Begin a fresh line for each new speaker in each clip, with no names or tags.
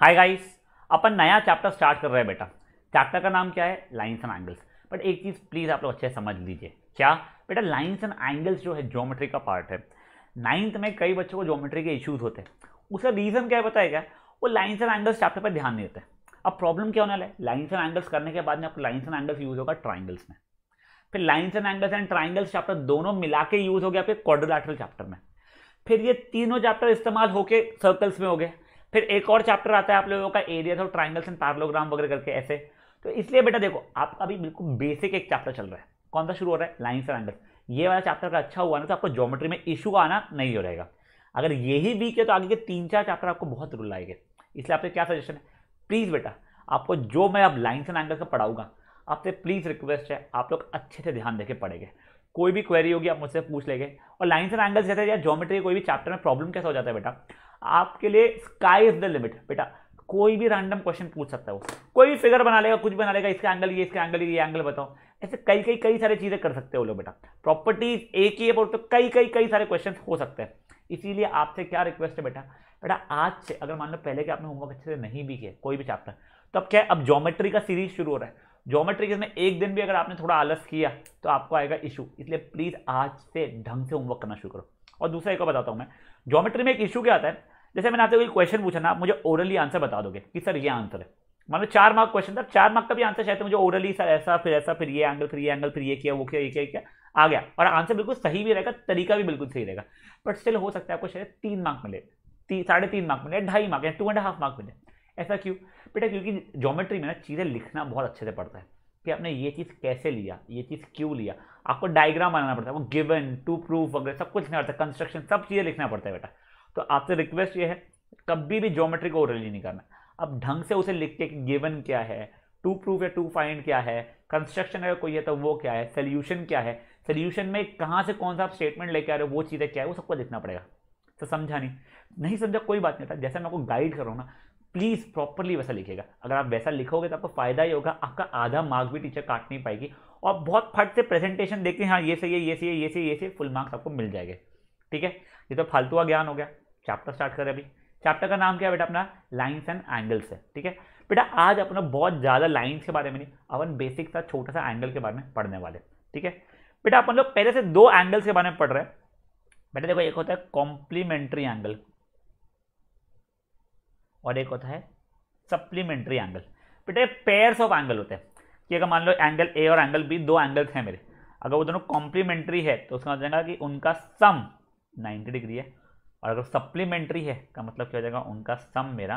Hi guys, अपन नया chapter start कर रहे हैं बेटा। चैप्टर का नाम क्या है? Lines and angles. बट एक चीज प्लीज आप लोग अच्छे से समझ लीजिए। क्या बेटा? लाइंस एंड एंगल्स जो है ज्योमेट्री का पार्ट है। नाइन्थ में कई बच्चों को ज्योमेट्री के इश्यूज होते हैं। उसका रीजन क्या है पता है क्या? वो लाइंस एंड एंगल्स चैप्टर पर ध्यान नहीं देते। अब प्रॉब्लम क्या होने वाला है? लाइंस एंड एंगल्स करने के बाद में आपको लाइंस एंड एंगल्स यूज होगा ट्राइंगल्स में। फिर lines and angles and triangles chapter दोनों मिला के यूज हो गया आपके क्वाड्रिलैटरल चैप्टर में। फिर ये तीनों चैप्टर इस्तेमाल होके सर्कल्स में हो गए। फिर एक और चैप्टर आता है आप लोगों का area of triangles and parallelogram वगैरह करके ऐसे। तो इसलिए बेटा देखो, आपका अभी बिल्कुल बेसिक एक चैप्टर चल रहा है। कौन सा शुरू हो रहा है? Lines and angles. ये वाला चैप्टर का अच्छा हुआ ना तो आपको ज्योमेट्री में इशू आना नहीं हो रहेगा। अगर यही वीक है तो आगे के 3-4 चैप्टर आपको बहुत रूल आएंगे। इसलिए आपसे क्या सजेशन है, प्लीज बेटा आपको जो मैं अब लाइंस एंड एंगल्स का पढ़ाऊंगा, आपसे प्लीज रिक्वेस्ट है आप लोग अच्छे से ध्यान देके पढ़ेंगे। कोई भी क्वेरी होगी आप मुझसे पूछ लेंगे। और लाइंस एंड एंगल्स जैसे या ज्योमेट्री कोई भी चैप्टर में प्रॉब्लम कैसा हो जाता है बेटा, आपके लिए स्काई इज द लिमिट बेटा। कोई भी रैंडम क्वेश्चन पूछ सकता है, वो कोई भी फिगर बना लेगा, कुछ बना लेगा, इसका एंगल ये, इसका एंगल ये एंगल बताओ। ऐसे कई कई कई सारी चीजें कर सकते हो लोग बेटा। प्रॉपर्टीज एक ही है बोलते, कई कई कई सारे क्वेश्चन हो सकते हैं। इसीलिए आपसे क्या रिक्वेस्ट है बेटा, बेटा आज से अगर मान लो पहले के आपने होमवर्क अच्छे से नहीं भी किया कोई भी चैप्टर, तो अब क्या है, अब ज्योमेट्री का सीरीज शुरू हो रहा है। ज्योमेट्री के में एक दिन भी अगर आपने थोड़ा आलस किया तो आपको आएगा इशू। इसलिए प्लीज आज से ढंग से होमवर्क करना शुरू करो। और दूसरा एक और बताता हूं मैं, ज्योमेट्री में एक इशू क्या आता है, जैसे मैंने आपसे कोई क्वेश्चन पूछा ना, आप मुझे ओरली आंसर बता दोगे कि सर ये आंसर है। मान लो 4 मार्क क्वेश्चन था, 4 मार्क का भी आंसर शायद मुझे ओरली सर ऐसा फिर ये एंगल, फिर ये एंगल, फिर ये किया, वो किया, ये किया, किया आ गया, और आंसर बिल्कुल सही भी रहेगा, तरीका भी बिल्कुल सही रहेगा। बट स्टिल हो सकता है आपको शायद 3 मार्क मिले, 3.5 मार्क मिले, 2.5 मार्क या 2.5 मार्क मिले। ऐसा क्यों बेटा? क्योंकि ज्योमेट्री में ना चीजें लिखना बहुत अच्छे से पड़ता है कि आपने ये चीज कैसे लिया, ये चीज क्यों लिया। आपको डायग्राम बनाना पड़ता है, वो गिवन, टू प्रूफ वगैरह सब कुछ लिखना पड़ता है, कंस्ट्रक्शन सब चीजें लिखना पड़ता है बेटा। तो आपसे रिक्वेस्ट ये है, कभी भी ज्योमेट्री को ओरली नहीं करना। अब ढंग से उसे लिख के गिवन क्या है, टू प्रूफ या टू फाइंड क्या है, कंस्ट्रक्शन अगर कोई है तो वो क्या है, सोल्यूशन क्या है, सोल्यूशन में कहां से कौन सा स्टेटमेंट लेके आ रहे हो, वो चीजें क्या है, वो सबको लिखना पड़ेगा। तो समझा नहीं समझा कोई बात नहीं था, जैसे मैं आपको गाइड कर रहा हूं ना, प्लीज प्रॉपरली वैसा लिखेगा। अगर आप वैसा लिखोगे तो आपको फायदा ही होगा, आपका आधा मार्क भी टीचर काट नहीं पाएगी। और बहुत फट से प्रेजेंटेशन देख के हाँ ये सही है, ये सही है, ये सही है, ये सही, फुल मार्क्स आपको मिल जाएंगे। ठीक है, ये तो फालतू का ज्ञान हो गया। चैप्टर स्टार्ट करें अभी। चैप्टर का नाम क्या है बेटा? अपना लाइंस एंड एंगल्स है। ठीक है बेटा, आज अपना बहुत ज्यादा लाइंस के बारे में नहीं, अपन बेसिक सा छोटा सा एंगल के बारे में पढ़ने वाले। ठीक है बेटा, अपन लोग पहले से 2 एंगल्स के बारे में पढ़ रहे हैं बेटा। देखो, एक होता है कॉम्प्लीमेंट्री एंगल और एक होता है सप्लीमेंट्री एंगल। बेटा पेयर्स ऑफ एंगल होते हैं कि अगर मान लो एंगल ए और एंगल बी 2 एंगल्स हैं मेरे, अगर वो दोनों कॉम्प्लीमेंट्री है तो उसका मतलब कि उनका सम 90 डिग्री है। और अगर सप्लीमेंट्री है का मतलब क्या हो जाएगा, उनका सम मेरा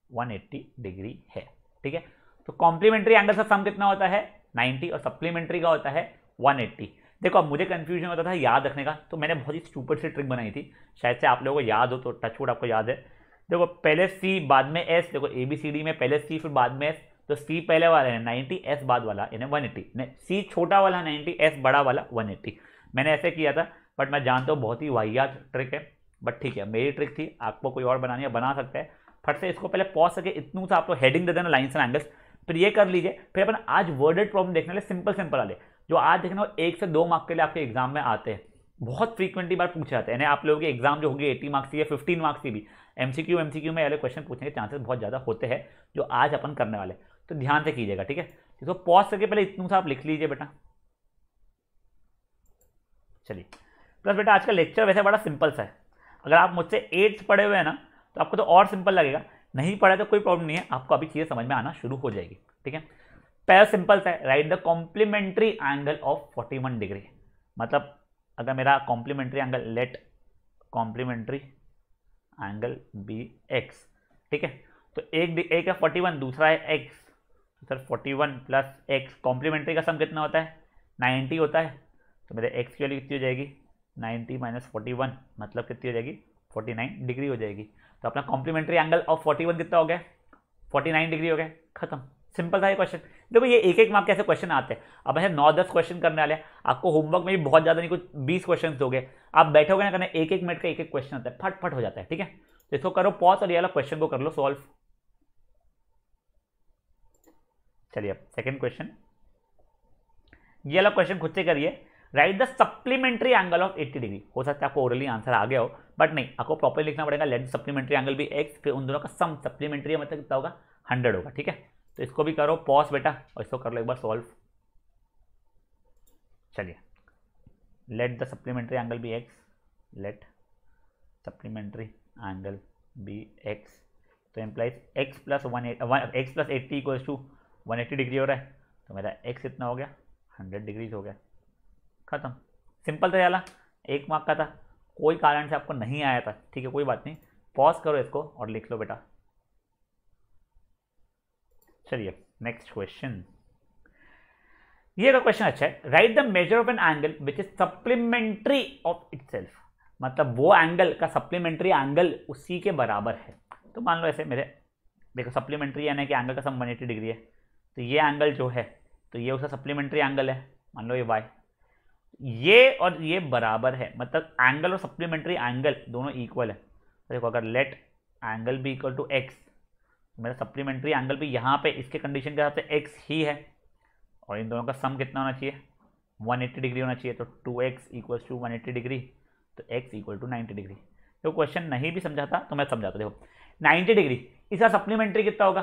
180 डिग्री है। ठीक है, तो कॉम्प्लीमेंट्री एंगल का सम कितना होता है? 90, और सप्लीमेंट्री का होता है 180। देखो अब मुझे कंफ्यूजन होता था याद रखने का, तो मैंने बहुत ही सुपर सी ट्रिक बनाई थी, शायद से आप लोगों को याद हो, तो टचवुड आपको याद है। देखो पहले सी बाद में एस, देखो ABCD में पहले सी फिर बाद में एस, तो सी पहले वाला है 90, एस बाद वाला यानी 180, सी छोटा वाला 90, एस बड़ा वाला 180। मैंने ऐसे किया था, बट मैं जानता हूँ बहुत ही वाहियात ट्रिक है, बट ठीक है मेरी ट्रिक थी, आपको कोई और बनानी है बना सकता है। फट से इसको पहले पॉज करके इतनू सा आपको हेडिंग दे देना लाइंस एंड एंगल्स, फिर ये कर लीजिए। फिर अपन आज वर्डेड प्रॉब्लम देखने वाले, सिंपल सिंपल वाले, जो आज देखना वो 1 से 2 मार्क के लिए आपके एग्जाम में आते हैं, बहुत फ्रीक्वेंटली बार पूछे जाते हैं। यानी आप लोगों की एग्जाम जो होगी 80 मार्क्स की या 15 मार्क्स की भी MCQ में वाले क्वेश्चन पूछने के चांसेस बहुत ज्यादा होते हैं, जो आज अपन करने वाले। तो ध्यान से कीजिएगा। ठीक है, इसको पॉज करके पहले इतनू सा आप लिख लीजिए बेटा। चलिए, प्लस बेटा आज का लेक्चर वैसे बड़ा सिंपल सा है। अगर आप मुझसे 8th पढ़े हुए हैं ना तो आपको तो और सिंपल लगेगा, नहीं पढ़े तो कोई प्रॉब्लम नहीं है, आपको अभी चीजें समझ में आना शुरू हो जाएगी। ठीक है, पहला सिंपल सा है, write the complementary angle of 41 degree. मतलब अगर मेरा complementary angle, let complementary angle be x. ठीक है, तो एक है 41, दूसरा है एक्स, तो सर 41 प्लस एक्स, कॉम्प्लीमेंट्री का सम कितना होता है? 90 होता है। तो मेरे एक्स की वैल्यू कितनी हो जाएगी? 90 माइनस 41, मतलब कितनी हो जाएगी? 49 डिग्री हो जाएगी। तो अपना कॉम्प्लीमेंट्री एंगल ऑफ 41 कितना हो गया? 49 डिग्री हो गया, खत्म। सिंपल था ये क्वेश्चन। देखो ये एक मार्क के ऐसे क्वेश्चन आते हैं। अब ऐसे 9-10 क्वेश्चन करने वाले हैं, आपको होमवर्क में भी बहुत ज्यादा नहीं, कुछ 20 क्वेश्चन दोगे, आप बैठोगे ना करने, 1-1 मिनट का एक क्वेश्चन आता है, फट फट हो जाता है। ठीक है, तो इसको करो पॉज और ये वाला क्वेश्चन को कर लो सॉल्व। चलिए अब सेकंड क्वेश्चन, ये वाला क्वेश्चन खुद से करिए। Right the supplementary angle of 80 degree. हो सकता है आपको ओरली आंसर आ गया हो, बट नहीं, आपको प्रॉपर्ली लिखना पड़ेगा let the supplementary angle be x, फिर उन दोनों का सम, सप्लीमेंट्री मतलब कितना होगा 100 होगा। ठीक है, तो इसको भी करो पॉज बेटा और इसको कर लो एक बार सॉल्व। चलिए, let the supplementary angle be x, let supplementary angle be x, तो implies x plus 80 equals to 180 degree हो रहा है, तो मेरा एक्स इतना हो गया 100 डिग्रीज हो गया, खत्म। सिंपल था याला, 1 मार्क का था, कोई कारण से आपको नहीं आया था, ठीक है कोई बात नहीं, पॉज करो इसको और लिख लो बेटा। चलिए नेक्स्ट क्वेश्चन, ये का क्वेश्चन अच्छा है, write the measure of N angle which is supplementary of itself, मतलब वो एंगल का सप्लीमेंट्री एंगल उसी के बराबर है। तो मान लो ऐसे मेरे, देखो सप्लीमेंट्री यानी कि एंगल का सम 180 डिग्री है, तो ये एंगल जो है तो ये उसका सप्लीमेंट्री एंगल है, मान लो ये y, ये और ये बराबर है, मतलब एंगल और सप्लीमेंट्री एंगल दोनों इक्वल है। तो देखो अगर लेट एंगल भी इक्वल टू एक्स, मेरा सप्लीमेंट्री एंगल भी यहाँ पे इसके कंडीशन के हिसाब से x ही है, और इन दोनों का सम कितना होना चाहिए 180 डिग्री होना चाहिए, तो 2x इक्वल्स टू 180 डिग्री, तो x इक्वल टू 90 डिग्री। तो क्वेश्चन नहीं भी समझा था तो मैं समझाता, देखो 90 डिग्री इसका सप्लीमेंट्री कितना होगा,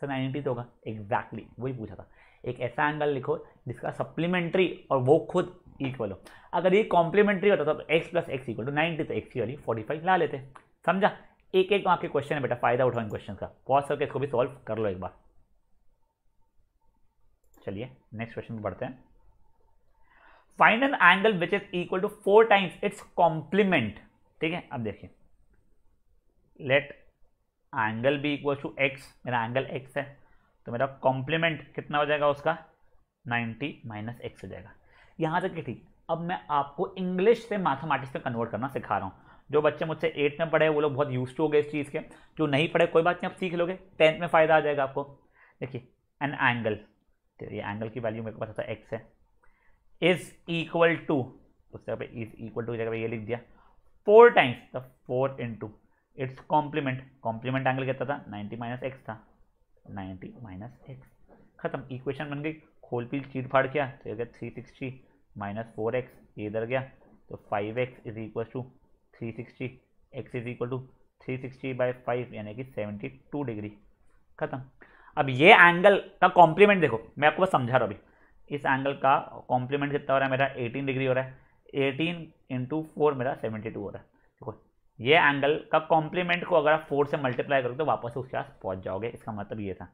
सर 90 तो होगा, एग्जैक्टली वही पूछा था। एक ऐसा एंगल लिखो जिसका सप्लीमेंट्री और वो खुद इक्वल हो, अगर ये कॉम्प्लीमेंट्री होता तो x plus x equal to 90, तो x की वैल्यू 45 ला लेते, समझा। एक एक आपके क्वेश्चन है बेटा, फायदा उठाओ इन क्वेश्चन का, पॉज करके इसको भी सॉल्व कर लो एक बार। चलिए नेक्स्ट क्वेश्चन पे बढ़ते हैं, find an angle which is equal to 4 times its complement. ठीक है, अब देखिए let angle be equal to x, मेरा एंगल एक्स है, तो मेरा कॉम्प्लीमेंट कितना हो जाएगा उसका 90 माइनस एक्स हो जाएगा। यहाँ तक कि ठीक, अब मैं आपको इंग्लिश से मैथमेटिक्स में कन्वर्ट करना सिखा रहा हूँ। जो बच्चे मुझसे 8th में पढ़े वो लोग बहुत यूज टू हो गए इस चीज़ के, जो नहीं पढ़े कोई बात नहीं, आप सीख लोगे, 10th में फ़ायदा आ जाएगा आपको। देखिए एन एंगल, तो ये एंगल की वैल्यू मेरे को पता था एक्स है, इज इक्वल टू, उस जगह पे इज इक्वल टू जगह पे ये लिख दिया 4 टाइम्स, तो 4 into its complement, complement angle कितना था 90 माइनस एक्स था, 90 माइनस एक्स, खत्म, इक्वेशन बन गई। खोल पील चीर फाड़ किया तो ये 360 माइनस 4x, ये इधर गया तो 5x is equal to 360, x is equal to 360 by 5 यानी कि 72 डिग्री, खत्म। अब ये एंगल का कॉम्प्लीमेंट देखो, मैं आपको बस समझा रहा हूँ अभी, इस एंगल का कॉम्प्लीमेंट कितना हो रहा है मेरा 18 डिग्री हो रहा है, 18 इंटू 4 मेरा 72 हो रहा है। देखो ये एंगल का कॉम्प्लीमेंट को अगर आप 4 से मल्टीप्लाई करो तो वापस उसके पास पहुंच जाओगे। इसका मतलब ये था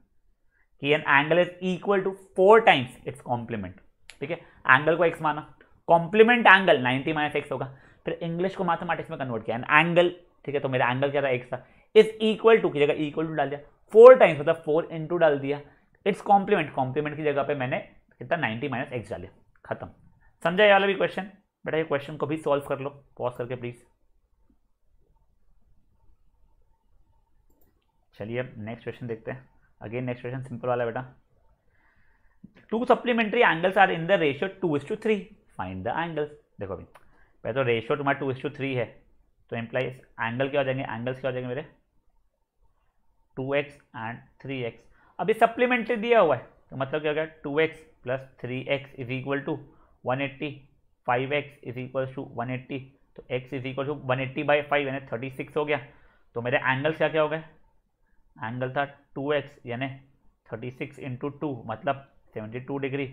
कि an angle is equal to 4 times its complement. ठीक है, एंगल को x माना, कॉम्प्लीमेंट एंगल 90 माइनस एक्स होगा, फिर इंग्लिश को मैथमेटिक्स में कन्वर्ट किया एन एंगल, ठीक है, तो मेरा एंगल क्या था x था, इज इक्वल टू की जगह इक्वल टू डाल दिया, 4 टाइम्स मतलब 4 इंटू डाल दिया, इट्स कॉम्प्लीमेंट, कॉम्प्लीमेंट की जगह पे मैंने कितना 90 माइनस एक्स डाले, खत्म। समझा ये वाला भी क्वेश्चन बेटा, ये क्वेश्चन को भी सॉल्व कर लो पॉज करके प्लीज। चलिए अब नेक्स्ट क्वेश्चन देखते हैं, अगेन नेक्स्ट क्वेश्चन सिंपल वाला बेटा, 2 supplementary angles are in the ratio 2:3, find the angles. देखो अभी पहले तो रेशियो तुम्हारा 2:3 है, तो इम्प्लाइज एंगल क्या हो जाएंगे, एंगल्स क्या हो जाएंगे मेरे 2x एंड 3x। अभी सप्लीमेंट्री दिया हुआ है तो मतलब क्या हो गया 2x plus 3x is equal to 180, 5x is equal to 180, तो x is equal to 180 by 5 यानी 36 हो गया। तो मेरे एंगल्स क्या क्या हो गए, एंगल था 2x यानी 36 इंटू 2 मतलब 72 डिग्री,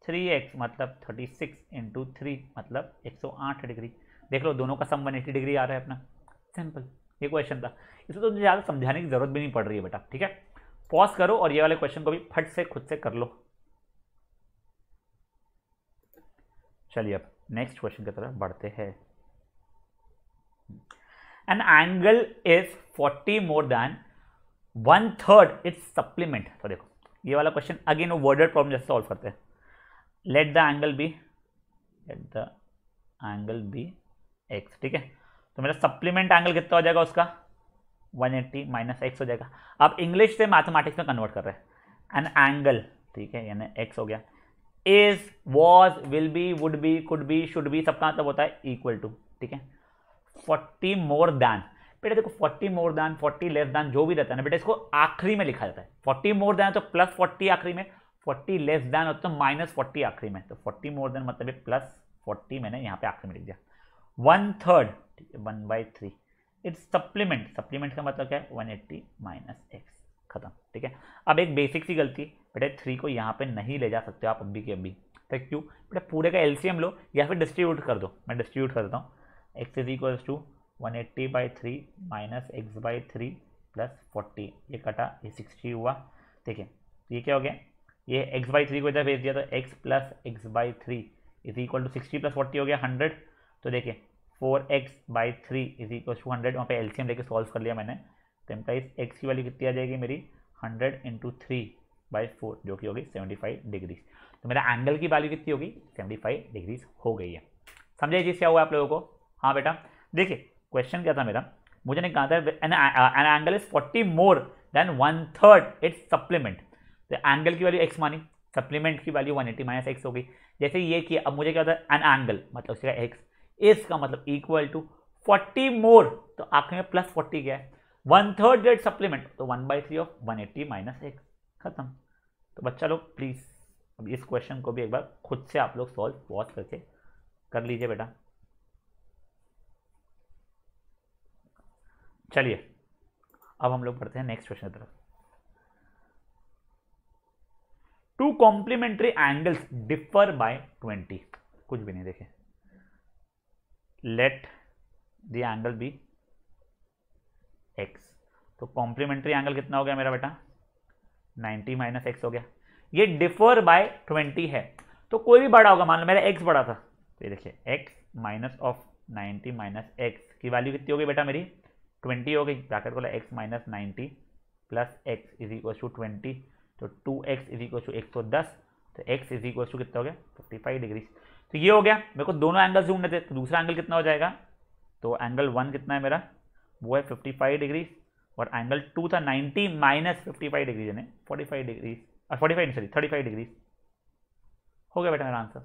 3x मतलब 36 इंटू 3 मतलब 108 डिग्री। देख लो दोनों का सम 180 डिग्री आ रहा है अपना, सिंपल ये क्वेश्चन था, इसमें तो ज़्यादा समझाने की जरूरत भी नहीं पड़ रही है बेटा। ठीक है, पॉज करो और ये वाले क्वेश्चन को भी फट से खुद से कर लो। चलिए अब नेक्स्ट क्वेश्चन की तरफ बढ़ते हैं, an angle is 40 more than 1/3 its supplement. तो देखो ये वाला क्वेश्चन अगेन वो वर्डेड प्रॉब्लम जैसे सॉल्व करते हैं, let the angle be x. ठीक है, तो मेरा सप्लीमेंट एंगल कितना हो जाएगा उसका 180 माइनस एक्स हो जाएगा। आप इंग्लिश से मैथमेटिक्स में कन्वर्ट कर रहे हैं, एन एंगल, ठीक है, यानी एक्स हो गया, is, was, will be, would be, could be, should be, सबका मतलब होता है इक्वल टू। ठीक है, 40 मोर दैन, बेटा देखो 40 मोर दैन 40 लेस दैन जो भी रहता है ना बेटा, इसको आखिरी में लिखा जाता है। 40 मोर दैन तो प्लस 40 आखिरी में, 40 लेस दैन होता है माइनस 40 आखिरी में, तो 40 मोर दैन मतलब प्लस 40 मैंने यहाँ पे आखिर में लिख दिया, 1/3, ठीक है, 1/3 इट्स सप्लीमेंट, सप्लीमेंट का मतलब क्या है 180 माइनस एक्स, खत्म, ठीक है। अब एक बेसिक सी गलती, बेटा 3 को यहाँ पे नहीं ले जा सकते आप अभी के अभी, तो क्यों बेटा पूरे का एलसीएम लो या फिर डिस्ट्रीब्यूट कर दो, मैं डिस्ट्रीब्यूट कर देता हूँ, x is equals to 180/3 minus x/3 plus 40, ये कटा, ये 60 हुआ, ठीक है, ये क्या हो गया, ये x/3 को इधर भेज दिया तो x plus x/3 is equal to 60 plus 40 हो गया 100, तो देखिए 4x/3 इज इक्वल टू 100, वहाँ पे एलसीएम लेके सॉल्व कर लिया मैंने, तो इम्प्लाइज x की वैल्यू कितनी आ जाएगी मेरी 100 × 3/4 जो कि होगी 75 डिग्री, तो मेरा एंगल की वैल्यू कितनी होगी 75 डिग्रीज हो गई है। समझे चीज़ क्या हुआ आप लोगों को? हाँ बेटा देखिए क्वेश्चन क्या था मेरा, मुझे ने कहा था N angle is 40 more than 1/3 its supplement, तो एंगल की वैल्यू x मानी, सप्लीमेंट की वैल्यू 180 माइनस एक्स हो गई, जैसे ये किया, अब मुझे क्या होता है एन एंगल मतलब उसका x, इसका मतलब इक्वल टू 40 मोर, तो आखिर में प्लस 40 क्या है 1/3 इट्स सप्लीमेंट, तो 1/3 ऑफ 180 माइनस एक्स, खत्म। तो बच्चा लोग प्लीज अब इस क्वेश्चन को भी एक बार खुद से आप लोग सॉल्व पॉज करके कर लीजिए बेटा। चलिए अब हम लोग बढ़ते हैं नेक्स्ट क्वेश्चन की तरफ। Two complementary angles differ by 20, कुछ भी नहीं, देखे let the angle be x, तो कॉम्प्लीमेंट्री एंगल कितना हो गया मेरा बेटा 90 माइनस एक्स हो गया, ये डिफर बाय 20 है, तो कोई भी बड़ा होगा, मान लो मेरा x बड़ा था, तो ये देखिए x minus of 90 minus x की वैल्यू कितनी हो गई बेटा मेरी 20 हो गई, ब्रैकेट खोला x minus 90 plus x is equal to 20, तो 2x इज इक्वल टू 110, तो x इज इक्वल टू कितना हो गया 55 डिग्री, तो ये हो गया। मेरे को दोनों एंगल ढूंढने थे, तो दूसरा एंगल कितना हो जाएगा, तो एंगल 1 कितना है मेरा, वो है 55 डिग्री, और एंगल 2 था 90 माइनस 55 डिग्री यानी 45 डिग्री, 35 डिग्री हो गया बेटा मेरा आंसर।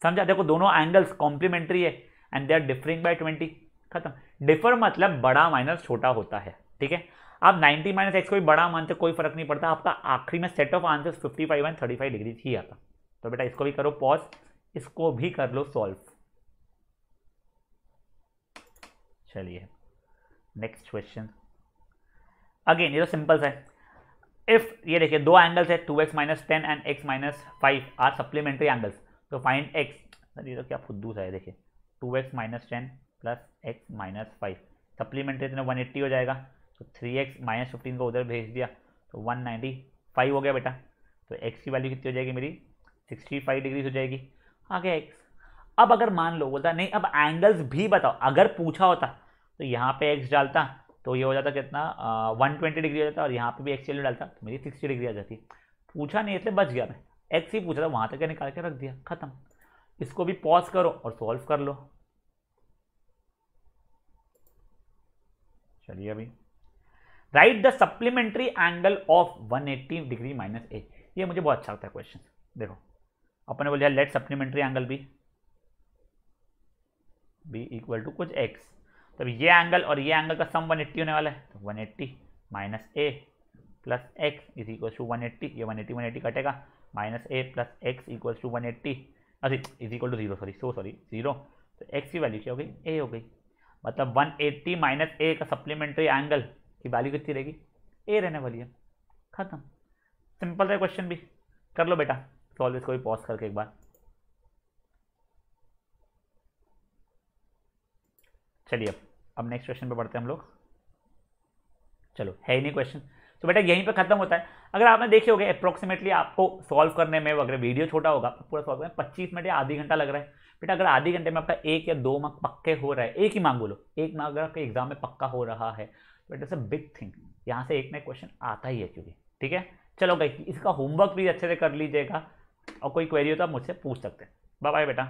समझा? देखो दोनों एंगल्स कॉम्प्लीमेंट्री है and they are differing by 20, खत्म। डिफर मतलब बड़ा माइनस छोटा होता है, ठीक है। आप 90 माइनस एक्स को भी बड़ा मानते कोई फर्क नहीं पड़ता, आपका आखिरी में set of answers 55 and 35 degree ही आता। तो बेटा इसको भी करो पॉज, इसको भी कर लो सॉल्व। चलिए नेक्स्ट क्वेश्चन, अगेन ये तो सिंपल सा है। इफ ये देखिए दो एंगल्स है 2x minus 10 and x minus 5 are supplementary angles, तो फाइंड x, ये तो क्या फुद्दू सा है, देखिए 2x minus 10 plus x minus 5 supplementary तो 180 हो जाएगा, तो 3x माइनस 15 को उधर भेज दिया तो 195 हो गया बेटा, तो x की वैल्यू कितनी हो जाएगी मेरी 65 डिग्री हो जाएगी, आ गया x। अब अगर मान लो बोलता नहीं अब एंगल्स भी बताओ, अगर पूछा होता तो यहाँ पे x डालता तो ये हो जाता कितना 120 डिग्री हो जाता, और यहाँ पे भी x वैल्यू डालता तो मेरी 60 डिग्री आ जाती। पूछा नहीं इसलिए बच गया मैं, x ही पूछा था वहाँ तक निकाल के रख दिया, खत्म। इसको भी पॉज करो और सॉल्व कर लो। चलिए अभी write the supplementary angle of 180 degree minus a, ये मुझे बहुत अच्छा लगता है क्वेश्चन। देखो अपने बोलिए let supplementary angle be equal to कुछ x, तब ये एंगल और ये एंगल का सम 180 होने वाला है, तो 180 minus a plus x is equal to 180, ये 180 कटेगा, minus a plus x equal to 180 is equal to 0, zero, तो एक्स की वैल्यू क्या हो गई ए हो गई, मतलब 180 माइनस ए का सप्लीमेंट्री एंगल की वैल्यू कितनी रहेगी ए रहने वाली है, खत्म। सिंपल है क्वेश्चन भी, कर लो बेटा सॉल्व इसको भी पॉज करके एक बार। चलिए अब नेक्स्ट क्वेश्चन पे बढ़ते हैं हम लोग। चलो है ही नहीं क्वेश्चन, तो बेटा यहीं पे खत्म होता है। अगर आपने देखे होगे अप्रोक्सीमेटली आपको सॉल्व करने में, अगर वीडियो छोटा होगा पूरा सॉल्व करने 25 मिनट या आधी घंटा लग रहा है। बेटा अगर आधे घंटे में आपका 1 या 2 मार्क पक्के हो रहा है, एक ही मार्क बोलो, 1 मार्क अगर आपके एग्जाम में पक्का हो रहा है तो बेटा इट्स अ बिग थिंग, यहाँ से एक ना क्वेश्चन आता ही है क्योंकि, ठीक है। चलो गाइस इसका होमवर्क भी अच्छे से कर लीजिएगा, और कोई क्वेरी हो तो आप मुझसे पूछ सकते हैं। बाय बाय बेटा।